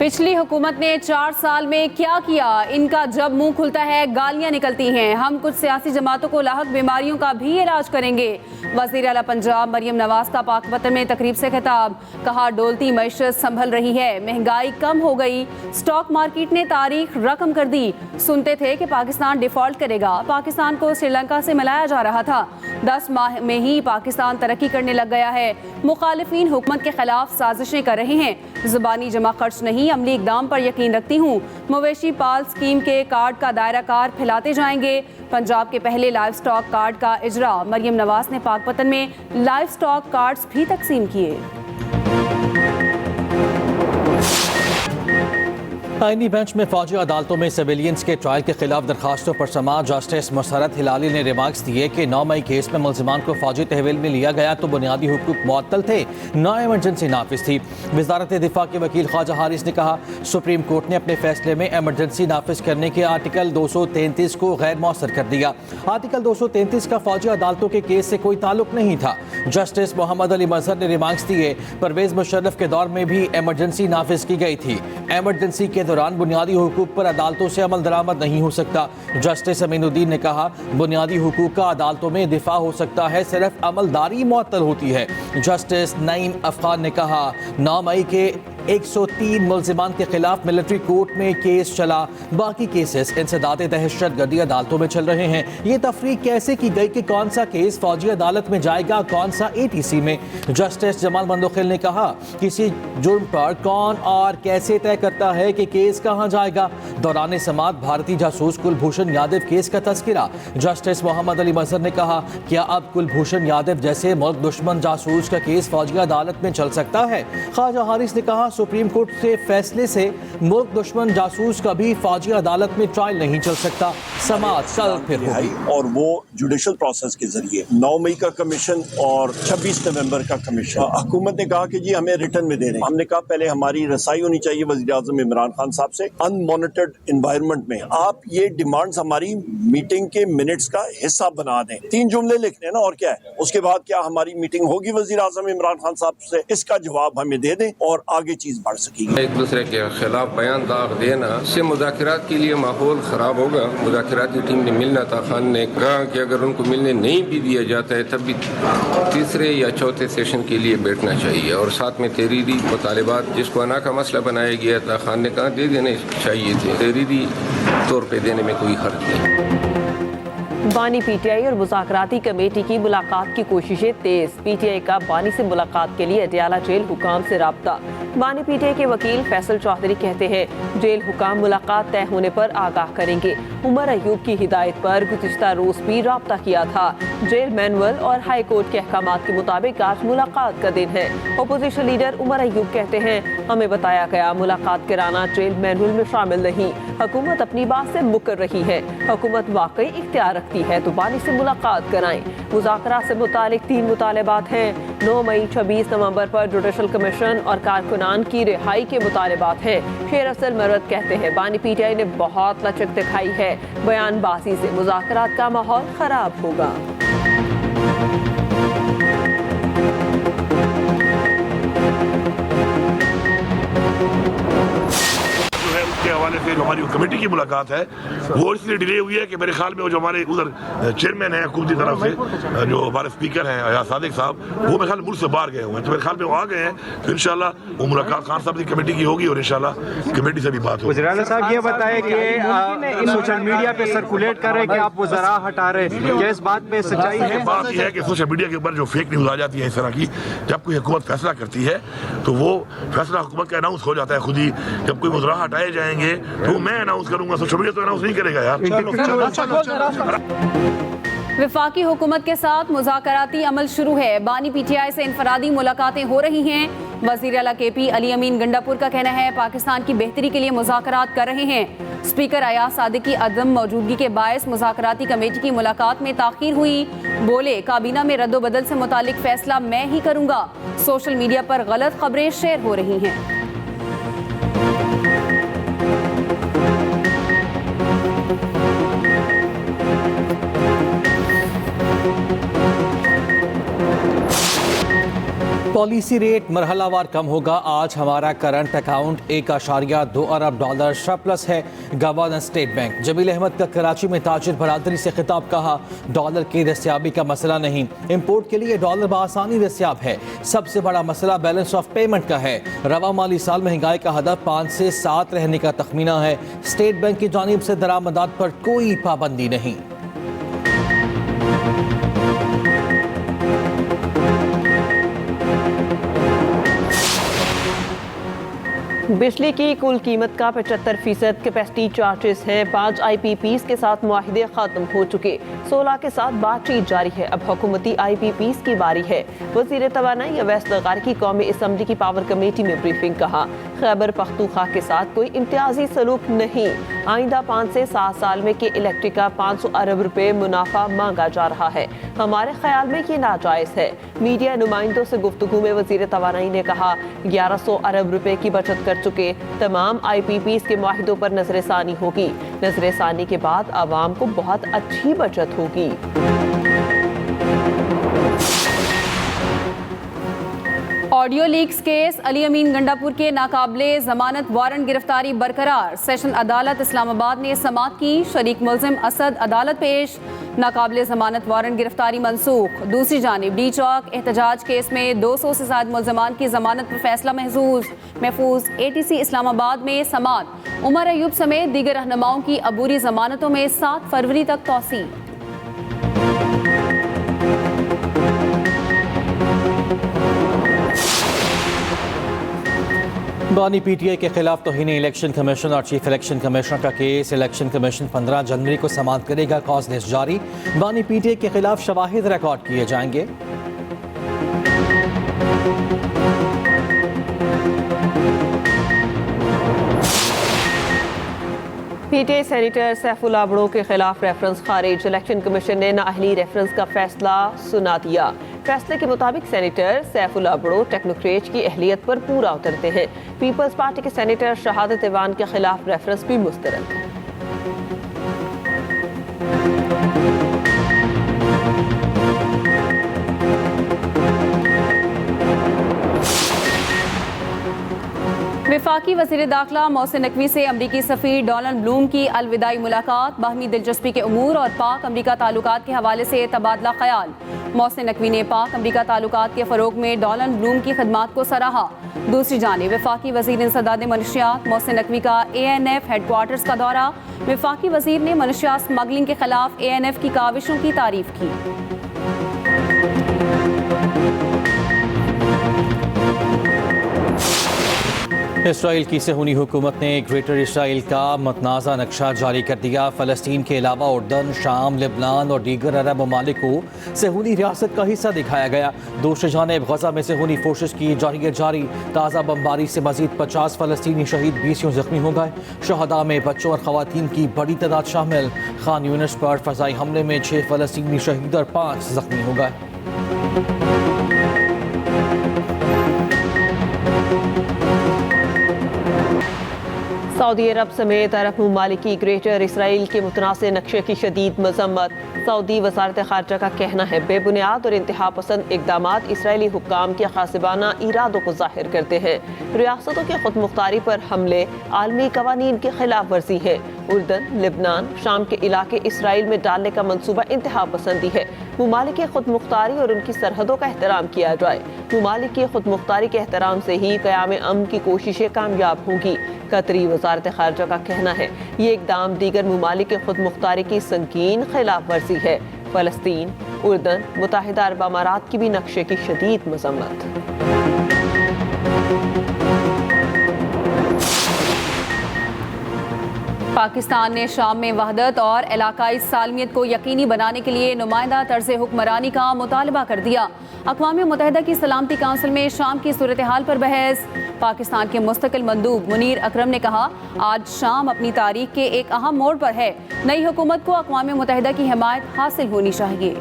पिछली हुकूमत ने 4 साल में क्या किया, इनका जब मुंह खुलता है गालियां निकलती हैं। हम कुछ सियासी जमातों को लाहक बीमारियों का भी इलाज करेंगे। वज़ीर आला पंजाब मरियम नवाज का पाकपतन में तकरीब से खिताब, कहा डोलती मईशत संभल रही है, महंगाई कम हो गई, स्टॉक मार्केट ने तारीख रकम कर दी। सुनते थे कि पाकिस्तान डिफॉल्ट करेगा, पाकिस्तान को श्रीलंका से मिलाया जा रहा था, 10 माह में ही पाकिस्तान तरक्की करने लग गया है। मुखालिफिन हुकूमत के खिलाफ साजिशें कर रहे हैं, ज़ुबानी जमा खर्च नहीं अमली इकदाम पर यकीन रखती हूँ। मवेशी पाल स्कीम के कार्ड का दायरा कार फैलाते जाएंगे। पंजाब के पहले लाइव स्टॉक कार्ड का इजरा, मरियम नवाज ने पाकपतन में लाइव स्टॉक कार्ड्स भी तकसीम किए। आईनी बेंच में फौजी अदालतों में सिविलियंस के ट्रायल के खिलाफ दरखास्तों पर समाअत जस्टिस मुसरत हिलाली ने रिमार्क्स दिए कि 9 मई केस में मुल्जिमान को फौजी तहवील में लिया गया तो बुनियादी हुकूक मुअत्तल थे, न एमरजेंसी नाफिज थी। वजारत दिफा के वकील ख्वाजा हारिस ने कहा सुप्रीम कोर्ट ने अपने फैसले में एमरजेंसी नाफिज करने के आर्टिकल 233 को गैर मौसर कर दिया। आर्टिकल 233 का फौजी अदालतों के केस से कोई ताल्लुक नहीं था। जस्टिस मोहम्मद अली मजहर ने रिमार्क्स दिए परवेज मुशर्रफ के दौर में भी एमरजेंसी नाफिज की गई थी। एमरजेंसी के दौरान बुनियादी हुकूक पर अदालतों से अमल दरामद नहीं हो सकता। जस्टिस अमीनुद्दीन ने कहा बुनियादी हुकूक का अदालतों में दिफा हो सकता है, सिर्फ अमलदारी मुअत्तल होती है। जस्टिस नईम अफगान ने कहा 9 मई के 103 मुल्जिमान के खिलाफ मिलिट्री कोर्ट में केस चला, बाकी केसेस इंसदाद दहशतगर्दी अदालतों में चल रहे हैं। ये तफरीक कैसे की गई कि कौन सा केस फौजी अदालत में जाएगा, कौन सा ATC में। जस्टिस जमाल मंदोखिल ने कहा किसी जुर्म पर कौन और कैसे तय करता है कि केस कहां जाएगा। दौरान समाअत भारतीय जासूस कुलभूषण यादव केस का तस्करा, जस्टिस मोहम्मद अली मजहर ने कहा क्या अब कुलभूषण यादव जैसे मुल्क दुश्मन जासूस का केस फौजी अदालत में चल सकता है। ख्वाजा हारिस ने कहा सुप्रीम कोर्ट के फैसले से मुल्क दुश्मन जासूस का भी फौजी अदालत में ट्रायल नहीं चल सकता। समाअत कल फिर होगी। और वो जुडिशल प्रोसेस के जरिए 9 मई का कमीशन और 26 नवंबर का कमीशन, हुकूमत ने कहा कि जी हमें रिटर्न में दे रहे हैं। हमने कहा पहले हमारी रसाई होनी चाहिए वज़ीर-ए-आज़म इमरान खान साहब से। अनमॉनिटर्ड एनवायरनमेंट में आप ये डिमांड्स हमारी मीटिंग के मिनट्स का हिस्सा बना दें। 3 जुमले लिखने ना, और क्या है। उसके बाद क्या हमारी मीटिंग होगी वज़ीर-ए-आज़म इमरान खान साहब से, इसका जवाब हमें दे दें और आगे चीज बढ़ सकेगी। एक दूसरे के खिलाफ बयान दाग देना से मुज़ाकरात के लिए माहौल खराब होगा। मुज़ाकराती टीम ने मिलना था, खान ने कहा कि अगर उनको मिलने नहीं भी दिया जाता है तब भी तीसरे या चौथे सेशन के लिए बैठना चाहिए। और साथ में तहरीरी मुतालिबात जिसको अना का मसला बनाया गया था, खान ने कहा दे देने चाहिए थे, तहरीरी तौर पर देने में कोई हर्ज नहीं। बानी PTI और मुज़ाकराती कमेटी की मुलाकात की कोशिशें तेज। PTI का बानी से मुलाकात के लिए अडियाला जेल हुकाम से राब्ता। बानी PTI के वकील फैसल चौधरी कहते हैं जेल हुकाम मुलाकात तय होने पर आगाह करेंगे। उमर अयूब की हिदायत पर गुज़िश्ता रोज भी राब्ता किया था। जेल मैनुअल और हाई कोर्ट के अहकामात के मुताबिक आज मुलाकात का दिन है। अपोजिशन लीडर उमर अयूब कहते हैं हमें बताया गया मुलाकात कराना जेल मैनुअल में शामिल नहीं, हुकूमत अपनी बात से मुकर रही है। हुकूमत वाकई इख्तियार रखती है तो बानी से मुलाकात कराएं। मुज़ाकरा से मुतालिक 3 मुतालिबात हैं। 9 मई 26 नवंबर पर जुडिशल कमीशन और कारकुनान की रिहाई के मुतालिबात हैं। शेर अफजल मरवत कहते हैं बानी PTI ने बहुत लचक दिखाई है, बयानबाजी से मुज़ाकरात का माहौल खराब होगा। के हवाले से जो हमारी कमेटी की मुलाकात है वो इसलिए डिले हुई है कि मेरे ख्याल में वो जो हमारे उधर चेयरमैन है हुकूमत की तरफ से जो हमारे स्पीकर हैं अयाज सादिक साहब, वो मेरे ख्याल में मुल्क से बाहर गए हुए हैं, तो मेरे ख्याल में वो आ गए हैं। तो इंशाल्लाह वो मुलाकात खान साहब की कमेटी की होगी और इंशाल्लाह कमेटी से भी बात होगी। वज़ीर आला साहब ये बताएं कि सोशल मीडिया पे सर्कुलेट कर रहे हैं कि आप वज़रा हटा रहे हैं, क्या इस बात पे सच्चाई है? बात यह है कि सोशल मीडिया के ऊपर जो फेक न्यूज़ आ जाती है इस तरह की, जब कोई हुकूमत फैसला करती है तो वो फैसला हुकूमत का अनाउंस हो जाता है खुद ही। जब कोई वज़रा हटाए जाएंगे तो मैं अनाउंस करूंगा, सोशल मीडिया तो अनाउंस नहीं करेगा यार। वफाकी हुकूमत के साथ मुज़ाकराती अमल शुरू है। बानी PTI से इनफरादी मुलाकातें हो रही हैं। वज़ीर आला KP अली अमीन गंडापुर का कहना है पाकिस्तान की बेहतरी के लिए मुज़ाकरात कर रहे हैं। स्पीकर अयाज सादिक की अदम मौजूदगी के बायस मुज़ाकराती कमेटी की मुलाकात में ताख़ीर हुई। बोले काबीना में रद्दोबदल से मुतालिक फैसला मैं ही करूंगा। सोशल मीडिया पर गलत खबरें शेयर हो रही हैं। पॉलिसी रेट मरहला वार कम होगा। आज हमारा करंट अकाउंट $1.2 अरब सरप्लस है। Governor State Bank Jamil Ahmad का कराची में ताजिर बरादरी से खिताब, कहा डॉलर की दस्तियाबी का मसला नहीं, इम्पोर्ट के लिए डॉलर बआसानी दस्तियाब है, सबसे बड़ा मसला बैलेंस ऑफ पेमेंट का है। रवा माली साल महंगाई का हदफ 5 से 7 रहने का तखमीना है। स्टेट बैंक की जानिब से दरामदात पर कोई पाबंदी नहीं। बिजली की कुल कीमत का 75% कैपेसिटी चार्जेस हैं। 5 IPPs के साथ मुआहिदे खत्म हो चुके, 16 के साथ बातचीत जारी है। अब हुकूमती IPPs की बारी है। वज़ीर तवानाई अवैस लगार की कौमी असम्बली की पावर कमेटी में ब्रीफिंग, कहा खैबर पख्तूनख्वा के साथ कोई इम्तियाजी सलूक नहीं। आइंदा 5 से 7 साल में के इलेक्ट्रिक का 500 अरब रुपए मुनाफा मांगा जा रहा है। हमारे ख्याल में ये नाजायज है। मीडिया नुमाइंदों से गुफ्तगू में वज़ीर तवानाई ने कहा 1100 अरब रुपए की बचत कर चुके तमाम IPPs के मुआहिदों पर नजरसानी होगी। नजरसानी के बाद आवाम को बहुत अच्छी बचत होगी। ऑडियो लीक्स केस, अली अमीन गंडापुर के नाकाबिले जमानत वारंट गिरफ्तारी बरकरार। सेशन अदालत इस्लामाबाद ने समाअत की। शरीक मुल्जिम असद अदालत पेश, नाकाबिले जमानत वारंट गिरफ्तारी मनसूख। दूसरी जानिब डी चौक एहतजाज केस में 200 से ज्यादा मुल्जिमान की जमानत पर फैसला महफूज। ATC इस्लामाबाद में समाअत। उमर अयूब समेत दीगर रहनुमाओं की अबूरी जमानतों में 7 फरवरी तक तौसी। बानी PTI के खिलाफ तौहीन इलेक्शन कमीशन और चीफ इलेक्शन कमिश्नर का केस। इलेक्शन कमीशन 15 जनवरी को समाअत करेगा। कॉज लिस्ट जारी। बानी PTI के खिलाफ शवाहिद रिकॉर्ड किए जाएंगे। PTI सेनेटर सैफुल आबड़ो के खिलाफ रेफरेंस खारिज। इलेक्शन कमीशन ने नाअहली रेफरेंस का फैसला सुना दिया। फैसले के मुताबिक सेनेटर सैफुल आबड़ो टेक्नोक्रेट की अहलियत पर पूरा उतरते हैं। पीपल्स पार्टी के सेनेटर शहादत ईवान के खिलाफ रेफरेंस भी मुस्तरद है। वफाकी वज़ीर दाखिला मोहसिन नकवी से अमरीकी सफ़ीर डोनाल्ड ब्लूम की अलविदाई मुलाकात। बाहमी दिलचस्पी के उमूर और पाक अमरीका ताल्लुकात के हवाले से तबादला ख्याल। मोहसिन नकवी ने पाक अमरीका ताल्लुकात के फ़रोग में डोनाल्ड ब्लूम की खदमात को सराहा। दूसरी जानिब वफाकी वज़ीर इंसदाद मनशियात मोहसिन नकवी का ANF हेडक्वार्टर्स का दौरा। वफाकी वज़ीर ने मनशियात स्मगलिंग के खिलाफ ANF की काविशों की तारीफ की। इसराइल की सहूनी हुकूमत ने ग्रेटर इसराइल का मतनाज़ा नक्शा जारी कर दिया। फ़लस्तीन के अलावा उर्दन, शाम, लेबनान और दीगर अरब ममालिक को सहूनी रियासत का हिस्सा दिखाया गया। दूसरी जानिब गज़ा में सहूनी फोर्सेस की जारहियत जारी। ताज़ा बमबारी से मज़ीद 50 फ़लस्तीनी शहीद, 20 जख्मी हो गए। शहदा में बच्चों और ख़वातीन की बड़ी तादाद शामिल। खान यूनिस पर फ़ज़ाई हमले में 6 फ़लस्तीनी शहीद और 5 जख्मी हो गए। सऊदी अरब समेत अरब ममालिक की ग्रेटर इसराइल के मुतनाज़ नक्शे की शदीद मजम्मत। सऊदी वज़ारत ख़ारजा का कहना है बेबुनियाद और इंतहा पसंद इक़दामात इसराइली हुक्काम के ग़ासिबाना इरादों को ज़ाहिर करते हैं। रियासतों की खुद मुख्तारी पर हमले आलमी कवानीन की खिलाफ वर्जी है। उर्दन, लेबनान, शाम के इलाके इसराइल में डालने का मंसूबा इंतहा पसंदी है। ममालिक की खुद मुख्तारी और उनकी सरहदों का एहतराम किया जाए। ममालिक की खुद मुख्तारी के एहतराम से ही क़याम अमन की कोशिशें कामयाब होंगी। कतरी वज़ारत ख़ारजा का कहना है ये इक़दाम दीगर ममालिक की खुद मुख्तारी की संगीन खिलाफ वर्जी है। फ़लस्तीन, उर्दन, मुत्तहिदा अरब अमारात की भी नक्शे की शदीद मज़म्मत। पाकिस्तान ने शाम में वहदत और इलाकाई सालमियत को यकीनी बनाने के लिए नुमाइंदा तर्ज हुक्मरानी का मुतालबा कर दिया। अक़वाम मुत्तहिदा की सलामती काउंसिल में शाम की सूरत हाल पर बहस। पाकिस्तान के मुस्तकिल मंदूब मुनीर अकरम ने कहा आज शाम अपनी तारीख के एक अहम मोड़ पर है। नई हुकूमत को अक़वाम मुत्तहिदा की हिमायत हासिल होनी चाहिए।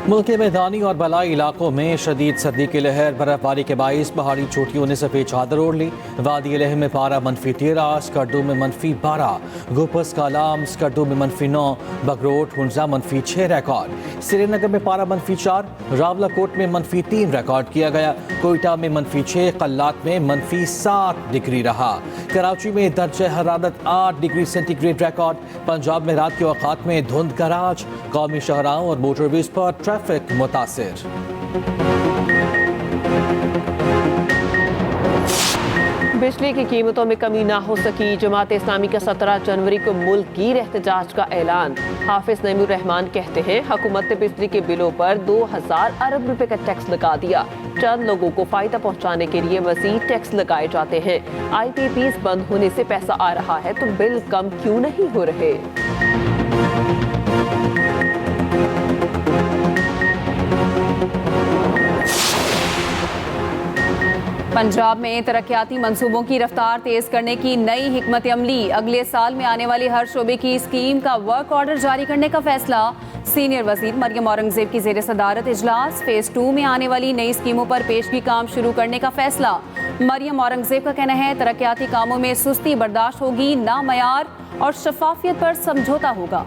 मुल्क के मैदानी और बलाई इलाकों में शदीद सर्दी की लहर, बर्फबारी के बाइस पहाड़ी चोटियों ने सफ़ेद चादर ओढ़ ली। वादी लेह में पारा -13, स्कर्दू में -12, गुपस कालाम स्कर्दू में -9, बगरोट हुंजा -6 रिकॉर्ड। श्रीनगर में पारा -4, रावलाकोट में -3 रिकॉर्ड किया गया। कोयटा में -6, कल्लात में -7 डिग्री रहा। कराची में दर्जे हरारत 8 डिग्री सेंटीग्रेड रिकॉर्ड। पंजाब में रात के औकात में धुंध का राज, कौमी शाहराहों और मोटरवेज पर ट्रैफिक मुतासिर। बिजली की कीमतों में कमी ना हो सकी। जमात इस्लामी का 17 जनवरी को मुल्क गिर एहतजाज का ऐलान। हाफिज नईमुर रहमान कहते हैं, हुकूमत ने बिजली के बिलों पर 2000 अरब रुपए का टैक्स लगा दिया। चंद लोगों को फायदा पहुंचाने के लिए मजीद टैक्स लगाए जाते हैं। IPPs बंद होने से पैसा आ रहा है तो बिल कम क्यों नहीं हो रहे? पंजाब में तरक्याती मंसूबों की रफ्तार तेज करने की नई हिकमत अमली। अगले साल में आने वाली हर शोबे की स्कीम का वर्क ऑर्डर जारी करने का फैसला। सीनियर वजीर मरियम औरंगजेब की ज़ेर सदारत इजलास। फेज 2 में आने वाली नई स्कीमों पर पेशगी काम शुरू करने का फैसला। मरियम औरंगजेब का कहना है, तरक्याती कामों में सुस्ती बर्दाश्त होगी, ना मयार और शफाफियत पर समझौता होगा।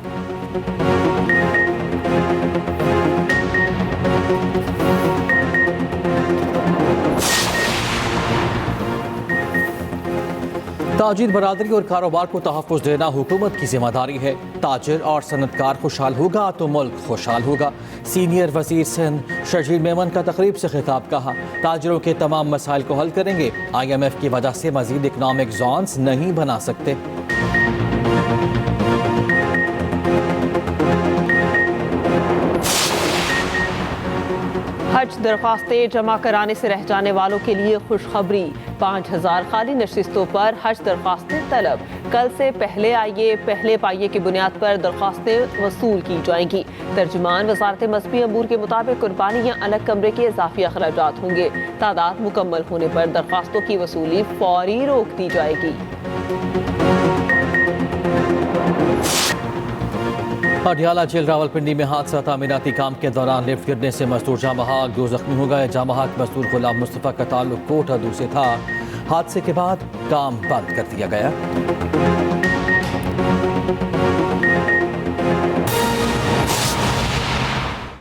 ताजिर बरादरी और कारोबार को तहफ़्फ़ुज़ देना हुकूमत की जिम्मेदारी है। ताजिर और सनतकार खुशहाल होगा तो मुल्क खुशहाल होगा। सीनियर वज़ीर सिंध शर्जील मेमन का तकरीब से खिताब। कहा, ताजिरों के तमाम मसाइल को हल करेंगे। IMF की वजह से मज़ीद इकनॉमिक जोन्स नहीं बना सकते। हज दरख्वास्तें जमा कराने से रह जाने वालों के लिए खुशखबरी। 5000 खाली नशिस्तों पर हज दरख्वास्तें तलब। कल से पहले आइए पहले पाइए की बुनियाद पर दरख्वास्तें वसूल की जाएंगी। तर्जुमान वजारत मज़हबी अमूर के मुताबिक कुर्बानी या अलग कमरे के इजाफी अखराजात होंगे। तादाद मुकम्मल होने पर दरख्वास्तों की वसूली फौरी रोक दी जाएगी। अडियाला जेल रावलपिंडी में हादसा। तामीराती काम के दौरान लिफ्ट गिरने से मजदूर जाँ बहक, 2 जख्मी हो गए। जाँ बहक मजदूर गुलाम मुस्तफ़ा का ताल्लुक कोट हदू से था। हादसे के बाद काम बंद कर दिया गया।